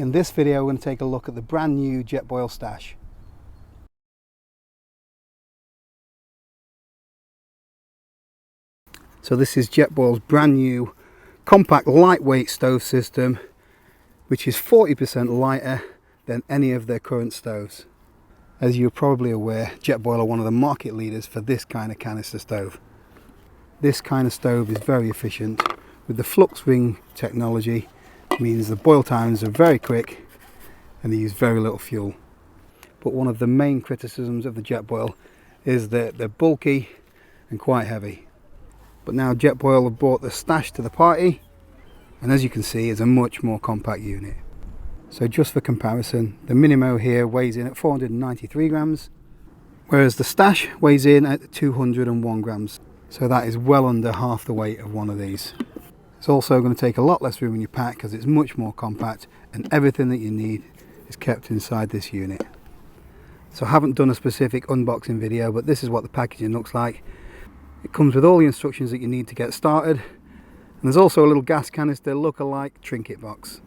In this video, we're going to take a look at the brand new Jetboil Stash. So this is Jetboil's brand new compact lightweight stove system, which is 40% lighter than any of their current stoves. As you're probably aware, Jetboil are one of the market leaders for this kind of canister stove. This kind of stove is very efficient with the flux ring technology. Means the boil times are very quick and they use very little fuel. But one of the main criticisms of the Jetboil is that they're bulky and quite heavy. But now Jetboil have brought the Stash to the party, and as you can see, it's a much more compact unit. So just for comparison, the Minimo here weighs in at 493 grams, whereas the Stash weighs in at 201 grams. So that is well under half the weight of one of these. It's also going to take a lot less room in your pack because it's much more compact and everything that you need is kept inside this unit. So I haven't done a specific unboxing video, but this is what the packaging looks like. It comes with all the instructions that you need to get started, and there's also a little gas canister look-alike trinket box.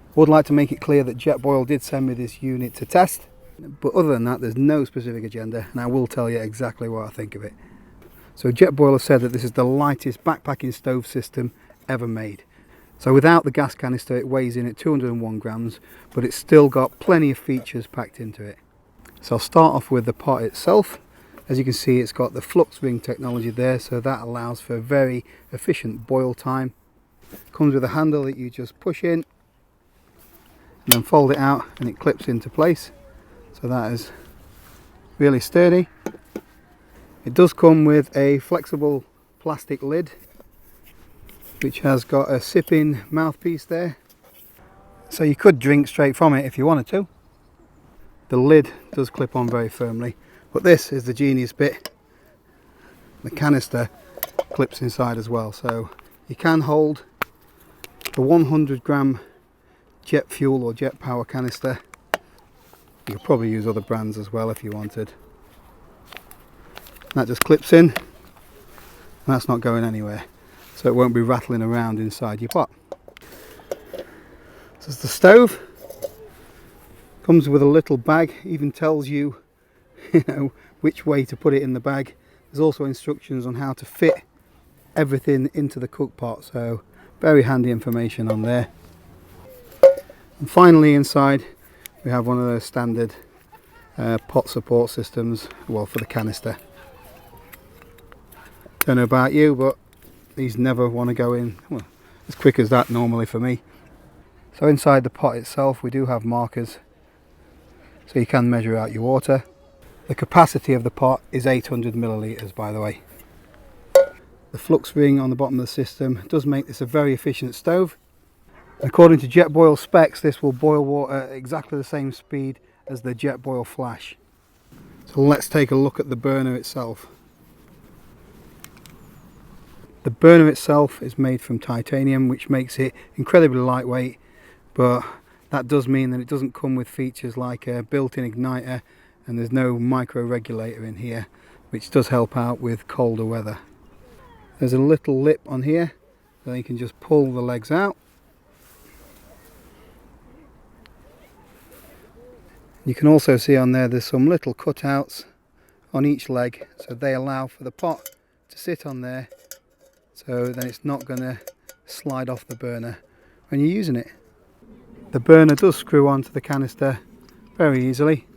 I would like to make it clear that Jetboil did send me this unit to test, but other than that there's no specific agenda, and I will tell you exactly what I think of it. So Jetboil has said that this is the lightest backpacking stove system ever made. So without the gas canister it weighs in at 201 grams, but it's still got plenty of features packed into it. So I'll start off with the pot itself. As you can see, it's got the flux ring technology there, so that allows for a very efficient boil time. Comes with a handle that you just push in and then fold it out and it clips into place, so that is really sturdy. It does come with a flexible plastic lid which has got a sipping mouthpiece there, so you could drink straight from it if you wanted to. The lid does clip on very firmly, but this is the genius bit. The canister clips inside as well, so you can hold the 100 gram jet fuel or jet power canister. You could probably use other brands as well if you wanted. That just clips in and that's not going anywhere, so it won't be rattling around inside your pot. This is the stove. Comes with a little bag, even tells you, which way to put it in the bag. There's also instructions on how to fit everything into the cook pot, so very handy information on there. And finally inside we have one of those standard pot support systems, well, for the canister. Don't know about you, but these never want to go in as quick as that normally for me. So inside the pot itself we do have markers, so you can measure out your water. The capacity of the pot is 800 millilitres, by the way. The flux ring on the bottom of the system does make this a very efficient stove. According to Jetboil specs, this will boil water at exactly the same speed as the Jetboil Flash. So let's take a look at the burner itself. The burner itself is made from titanium, which makes it incredibly lightweight, but that does mean that it doesn't come with features like a built-in igniter, and there's no micro regulator in here, which does help out with colder weather. There's a little lip on here, so you can just pull the legs out. You can also see on there's some little cutouts on each leg, so they allow for the pot to sit on there, so then it's not going to slide off the burner when you're using it. The burner does screw onto the canister very easily.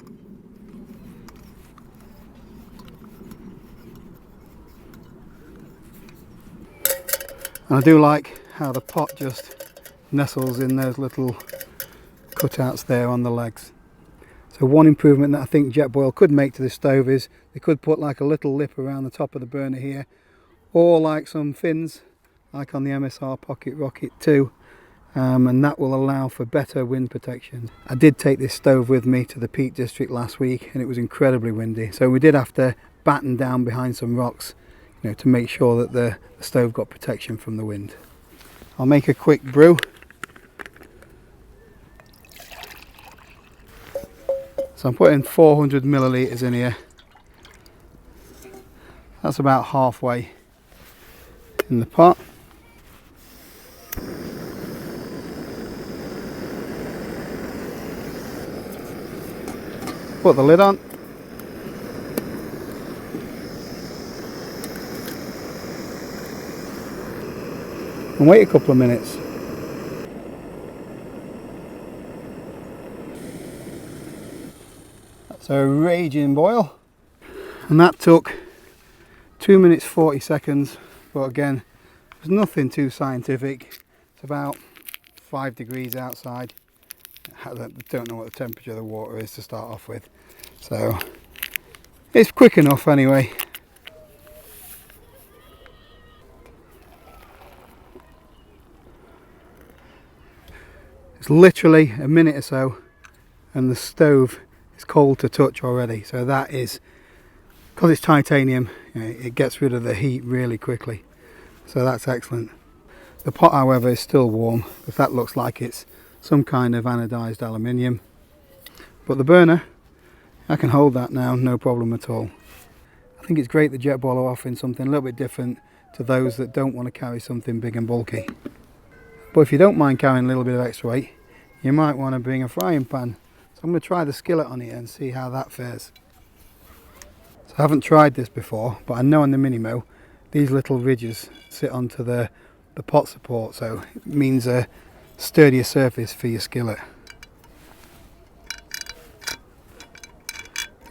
And I do like how the pot just nestles in those little cutouts there on the legs. So one improvement that I think Jetboil could make to this stove is they could put like a little lip around the top of the burner here, or like some fins like on the MSR Pocket Rocket 2, and that will allow for better wind protection. I did take this stove with me to the Peak District last week and it was incredibly windy, so we did have to batten down behind some rocks, to make sure that the stove got protection from the wind. I'll make a quick brew. So I'm putting 400 millilitres in here. That's about halfway in the pot. Put the lid on. And wait a couple of minutes. That's a raging boil. And that took 2 minutes 40 seconds. But again, there's nothing too scientific. It's about 5 degrees outside. I don't know what the temperature of the water is to start off with. So it's quick enough anyway. It's literally a minute or so and the stove is cold to touch already. So that is, because it's titanium, you know, it gets rid of the heat really quickly. So that's excellent. The pot, however, is still warm, because that looks like it's some kind of anodized aluminium. But the burner, I can hold that now, no problem at all. I think it's great that Jetboil are offering something a little bit different to those that don't want to carry something big and bulky. But if you don't mind carrying a little bit of extra weight, you might want to bring a frying pan. So I'm going to try the skillet on it and see how that fares. So I haven't tried this before, but I know on the Minimo, these little ridges sit onto the pot support, so it means a sturdier surface for your skillet.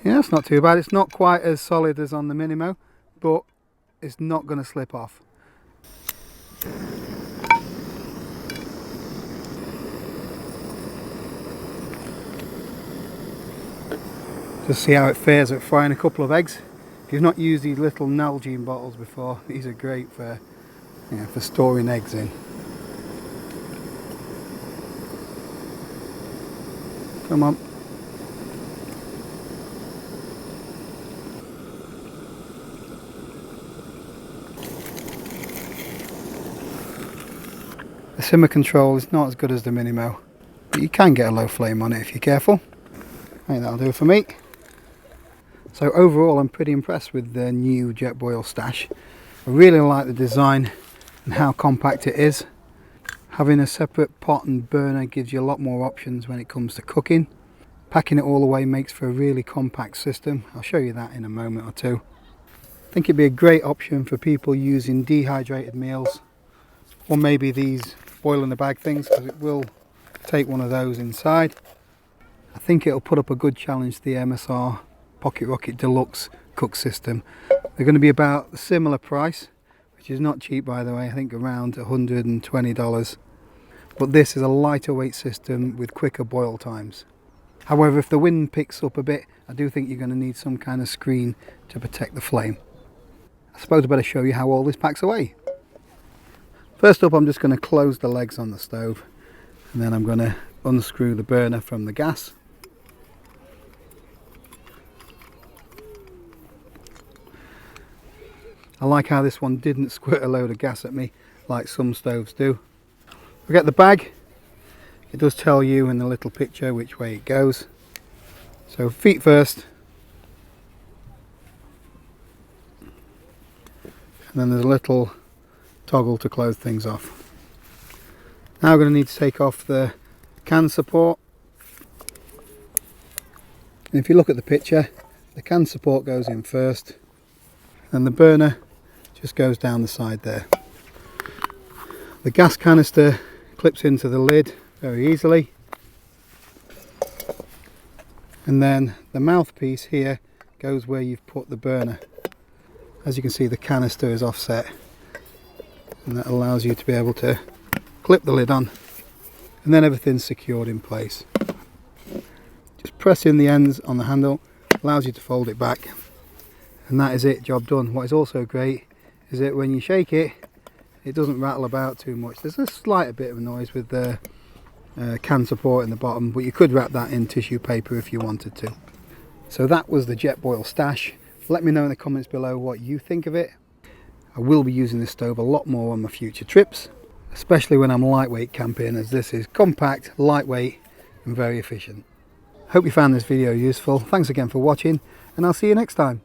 Yeah, it's not too bad. It's not quite as solid as on the Minimo, but it's not going to slip off. Just see how it fares at frying a couple of eggs. If you've not used these little Nalgene bottles before, these are great for, you know, for storing eggs in. Come on. The simmer control is not as good as the Minimo, but you can get a low flame on it if you're careful. I think that'll do it for me. So overall, I'm pretty impressed with the new Jetboil Stash. I really like the design and how compact it is. Having a separate pot and burner gives you a lot more options when it comes to cooking. Packing it all away makes for a really compact system. I'll show you that in a moment or two. I think it'd be a great option for people using dehydrated meals, or maybe these boil in the bag things, because it will take one of those inside. I think it'll put up a good challenge to the MSR Pocket Rocket Deluxe cook system. They're going to be about a similar price, which is not cheap by the way, I think around $120. But this is a lighter weight system with quicker boil times. However, if the wind picks up a bit, I do think you're going to need some kind of screen to protect the flame. I suppose I better show you how all this packs away. First up, I'm just going to close the legs on the stove, and then I'm going to unscrew the burner from the gas. I like how this one didn't squirt a load of gas at me like some stoves do. We get the bag. It does tell you in the little picture which way it goes. So feet first. And then there's a little toggle to close things off. Now we're going to need to take off the can support. And if you look at the picture, the can support goes in first, and the burner just goes down the side there. The gas canister clips into the lid very easily, and then the mouthpiece here goes where you've put the burner. As you can see, the canister is offset, and that allows you to be able to clip the lid on, and then everything's secured in place. Just press in the ends on the handle, allows you to fold it back, and that is it, job done. What is also great is that when you shake it, it doesn't rattle about too much. There's a slight bit of noise with the can support in the bottom, but you could wrap that in tissue paper if you wanted to. So that was the Jetboil Stash. Let me know in the comments below what you think of it. I will be using this stove a lot more on my future trips, especially when I'm lightweight camping, as this is compact, lightweight and very efficient. Hope you found this video useful. Thanks again for watching, and I'll see you next time.